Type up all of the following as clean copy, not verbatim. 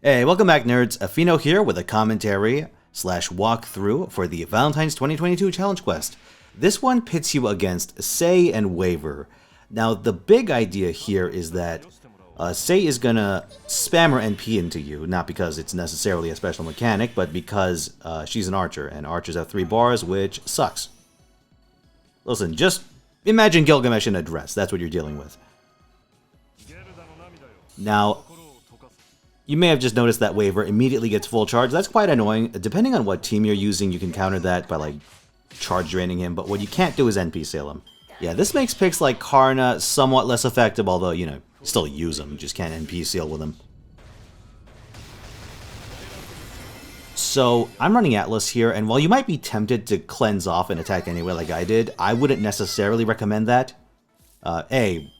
Hey, welcome back, nerds. Fino here with a commentary slash walkthrough for the Valentine's 2022 Challenge Quest. This one pits you against Sei and Waver. Now, the big idea here is that Sei is gonna spam her NP into you, not because it's necessarily a special mechanic, but because she's an archer, and archers have 3 bars, which sucks. Listen, just imagine Gilgamesh in a dress. That's what you're dealing with. Now, you may have just noticed that Waver immediately gets full charge. That's quite annoying. Depending on what team you're using, you can counter that by, like, charge draining him. But what you can't do is NP sail him. Yeah, this makes picks like Karna somewhat less effective, although, you know, still use them. You just can't NP sail with them. So, I'm running Atlas here, and while you might be tempted to cleanse off and attack anyway like I did, I wouldn't necessarily recommend that. A,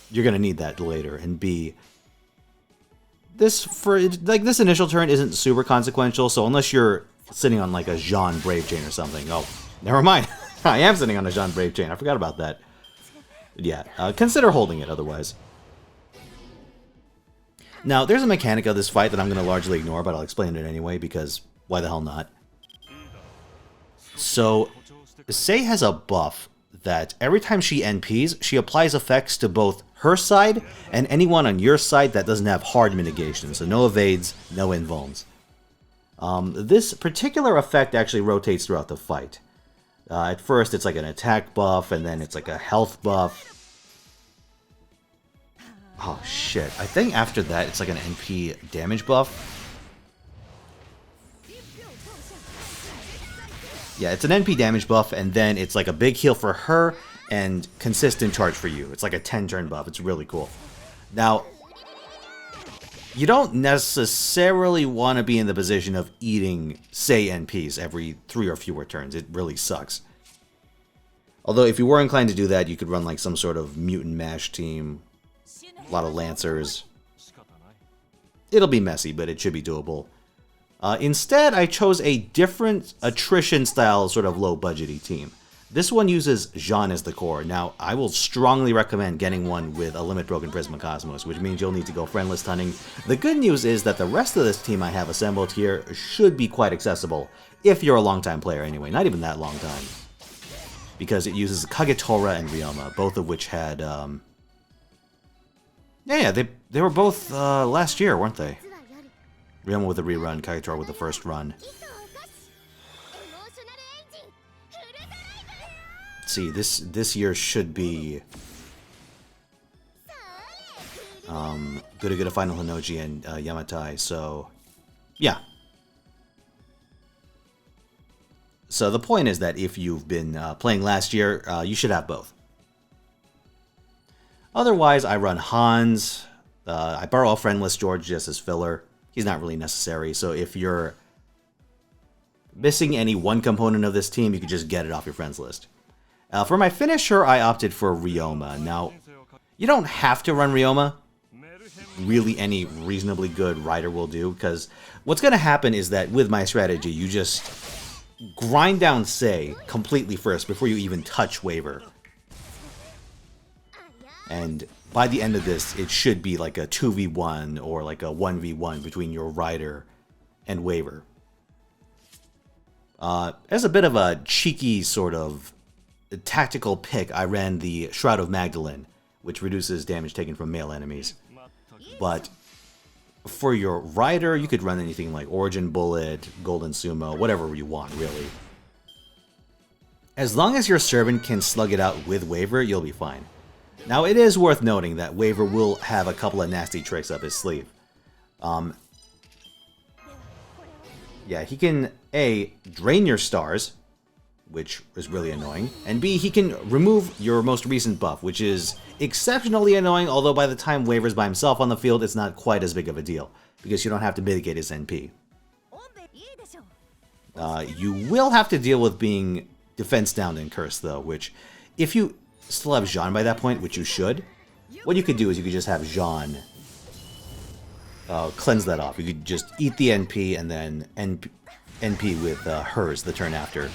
you're gonna need that later, and B, this initial turn isn't super consequential, so unless you're sitting on like a Jean Brave Chain or something. Oh, never mind. I am sitting on a Jean Brave Chain. I forgot about that. Yeah, consider holding it otherwise. Now, there's a mechanic of this fight that I'm gonna largely ignore, but I'll explain it anyway because why the hell not? So, Sei has a buff that every time she NPs, she applies effects to both her side and anyone on your side that doesn't have hard mitigation. So no evades, no invulns. This particular effect actually rotates throughout the fight. At first it's like an attack buff, and then it's like a health buff. Oh shit, I think after that it's like an NP damage buff. Yeah, it's an NP damage buff, and then it's like a big heal for her and consistent charge for you. It's like a 10-turn buff. It's really cool. Now, you don't necessarily want to be in the position of eating Sei NPs every 3 or fewer turns. It really sucks. Although, if you were inclined to do that, you could run like some sort of mutant mash team. A lot of lancers. It'll be messy, but it should be doable. Instead, I chose a different attrition-style, sort of low-budgety team. This one uses Jean as the core. Now, I will strongly recommend getting one with a Limit Broken Prisma Cosmos, which means you'll need to go friendless hunting. The good news is that the rest of this team I have assembled here should be quite accessible, if you're a long-time player anyway. Not even that long time. Because it uses Kagetora and Ryoma, both of which had... Yeah, they were both last year, weren't they? Ryoma with a rerun, Kagetora with the first run. Let's see, this year should be Gura Final Hinoji and Yamatai, so yeah. So the point is that if you've been playing last year, you should have both. Otherwise, I run Hans. I borrow a friendless George just as filler. He's not really necessary, so if you're missing any one component of this team, you can just get it off your friends list. For my finisher, I opted for Ryoma. Now, you don't have to run Ryoma. Really, any reasonably good rider will do, because what's going to happen is that with my strategy, you just grind down Sei completely first before you even touch Waver. And by the end of this, it should be like a 2v1 or like a 1v1 between your rider and Waver. As a bit of a cheeky sort of tactical pick, I ran the Shroud of Magdalene, which reduces damage taken from male enemies. But for your rider, you could run anything like Origin Bullet, Golden Sumo, whatever you want, really. As long as your servant can slug it out with Waver, you'll be fine. Now, it is worth noting that Waver will have a couple of nasty tricks up his sleeve. Yeah, he can, A, drain your stars, which is really annoying, and B, he can remove your most recent buff, which is exceptionally annoying, although by the time Waver's by himself on the field, it's not quite as big of a deal, because you don't have to mitigate his NP. You will have to deal with being defense down and cursed, though, which, if you still have Jean by that point, which you should, what you could do is you could just have Jean cleanse that off. You could just eat the NP and then NP with hers the turn after.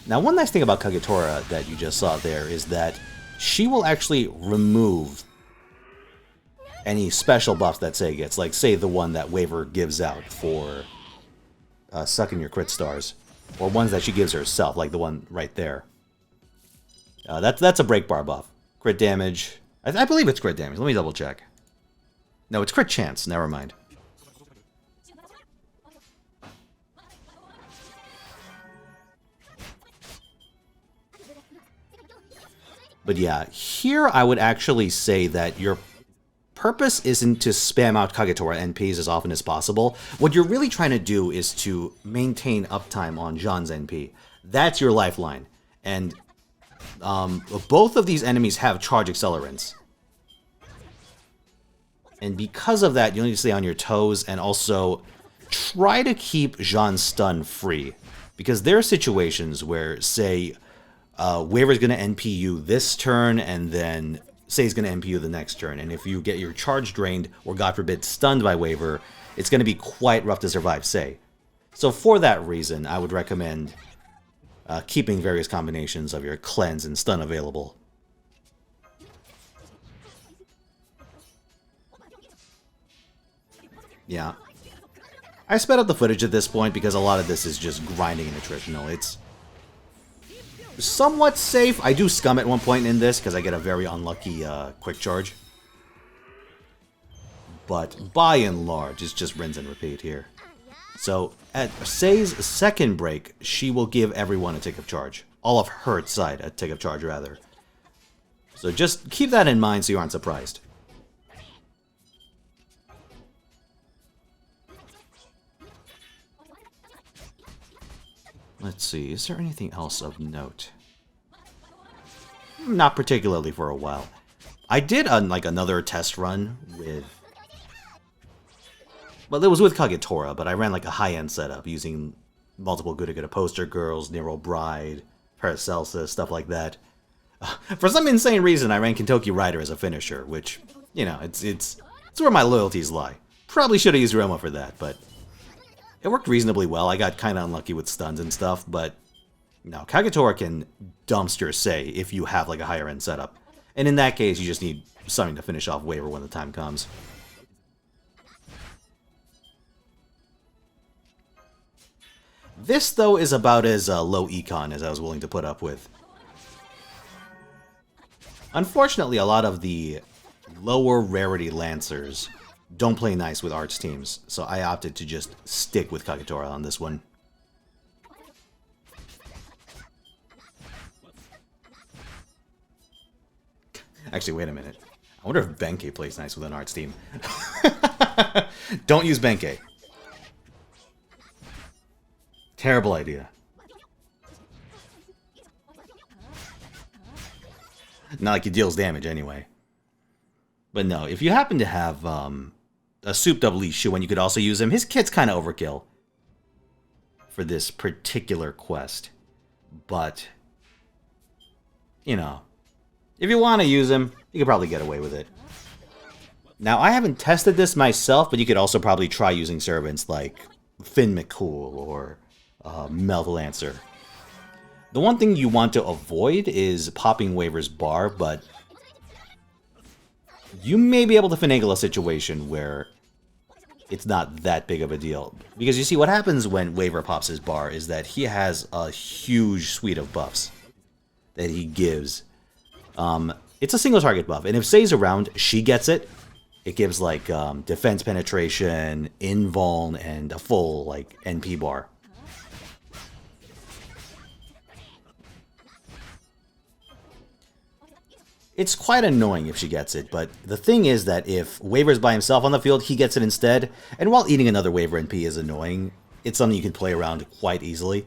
Now, one nice thing about Kagetora that you just saw there is that she will actually remove any special buffs that Sei gets, like say the one that Waver gives out for sucking your crit stars, or ones that she gives herself, like the one right there. That's a break bar buff. Crit damage. I believe it's crit damage. Let me double check. No, it's crit chance. Never mind. But yeah, here I would actually say that your purpose isn't to spam out Kagetora NPs as often as possible. What you're really trying to do is to maintain uptime on Jean's NP. That's your lifeline. And both of these enemies have charge accelerants. And because of that, you'll need to stay on your toes and also try to keep Jean's stun free. Because there are situations where, say, Waver's going to NP you this turn, and then Sei's going to NP you the next turn. And if you get your charge drained, or God forbid, stunned by Waver, it's going to be quite rough to survive Sei. So for that reason, I would recommend keeping various combinations of your cleanse and stun available. Yeah. I sped up the footage at this point because a lot of this is just grinding and attritional. It's somewhat safe. I do scum at one point in this because I get a very unlucky quick charge. But by and large, it's just rinse and repeat here. So at Sei's second break, she will give everyone a tick of charge. All of her side a tick of charge, rather. So just keep that in mind so you aren't surprised. Let's see, is there anything else of note? Not particularly for a while. I did like another test run with... Well, it was with Kagetora, but I ran like a high-end setup using multiple Gudagada poster girls, Nero Bride, Paracelsus, stuff like that. For some insane reason, I ran Kentucky Rider as a finisher, which, you know, it's where my loyalties lie. Probably should have used Roma for that, but it worked reasonably well. I got kind of unlucky with stuns and stuff, but no, Kagetora can dumpster Sei if you have like a higher end setup. And in that case, you just need something to finish off Waver when the time comes. This, though, is about as low econ as I was willing to put up with. Unfortunately, a lot of the lower rarity Lancers don't play nice with Arch teams, so I opted to just stick with Kagetora on this one. Actually, wait a minute. I wonder if Benkei plays nice with an Arch team. Don't use Benkei. Terrible idea. Not like he deals damage anyway. But no, if you happen to have a souped up Li Shuwen, you could also use him. His kit's kind of overkill for this particular quest. But, you know, if you want to use him, you could probably get away with it. Now, I haven't tested this myself, but you could also probably try using servants like Finn McCool or Melt Lancer. The one thing you want to avoid is popping Waver's bar, but you may be able to finagle a situation where it's not that big of a deal. Because you see, what happens when Waver pops his bar is that he has a huge suite of buffs that he gives. It's a single target buff, and if Sei's around, she gets it. It gives like defense penetration, invuln, and a full like NP bar. It's quite annoying if she gets it, but the thing is that if Waver's by himself on the field, he gets it instead. And while eating another Waver NP is annoying, it's something you can play around quite easily.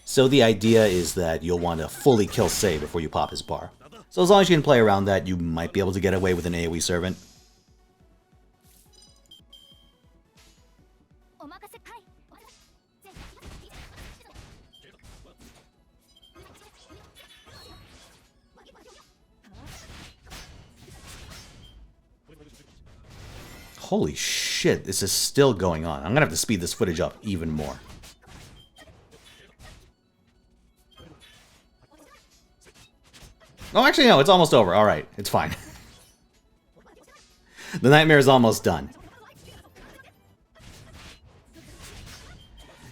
So the idea is that you'll want to fully kill Sei before you pop his bar. So as long as you can play around that, you might be able to get away with an AoE servant. Holy shit, this is still going on. I'm gonna have to speed this footage up even more. Oh, actually, no, it's almost over. Alright, it's fine. The nightmare is almost done.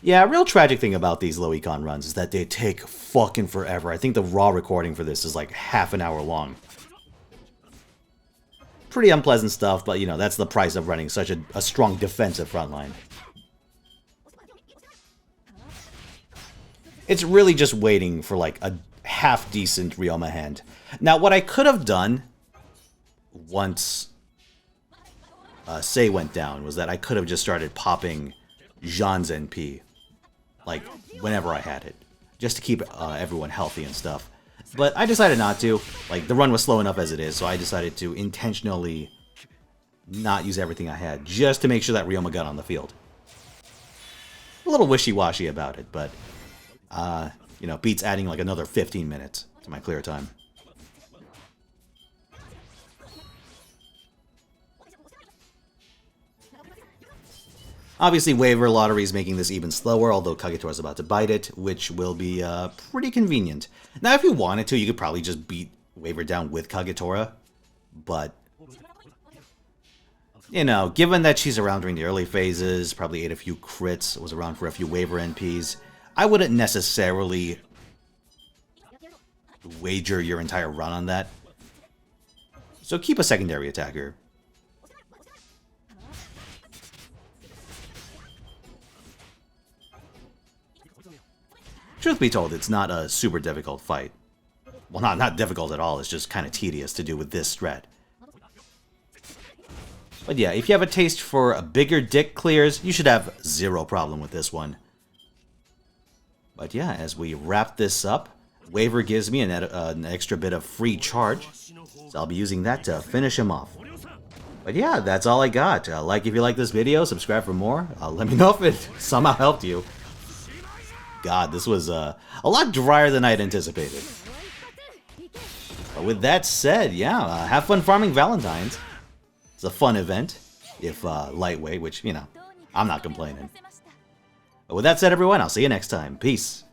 Yeah, a real tragic thing about these low econ runs is that they take fucking forever. I think the raw recording for this is like half an hour long. Pretty unpleasant stuff, but you know, that's the price of running such a strong defensive front line. It's really just waiting for like a half-decent Ryoma hand. Now, what I could have done once Sei went down was that I could have just started popping Jean's NP, like, whenever I had it, just to keep everyone healthy and stuff. But I decided not to. Like, the run was slow enough as it is, so I decided to intentionally not use everything I had, just to make sure that Ryoma got on the field. A little wishy-washy about it, but you know, beats adding like another 15 minutes to my clear time. Obviously, waiver lottery is making this even slower, although Kagetora is about to bite it, which will be pretty convenient. Now, if you wanted to, you could probably just beat waiver down with Kagetora, but you know, given that she's around during the early phases, probably ate a few crits, was around for a few waiver NPs, I wouldn't necessarily wager your entire run on that. So keep a secondary attacker. Truth be told, it's not a super difficult fight. Well, not difficult at all, it's just kind of tedious to do with this strat. But yeah, if you have a taste for a bigger dick clears, you should have zero problem with this one. But yeah, as we wrap this up, waiver gives me an extra bit of free charge, so I'll be using that to finish him off. But yeah, that's all I got. Like if you like this video, subscribe for more. Let me know if it somehow helped you. God, this was a lot drier than I'd anticipated. But with that said, yeah, have fun farming Valentines. It's a fun event, if lightweight, which, you know, I'm not complaining. But with that said, everyone, I'll see you next time. Peace.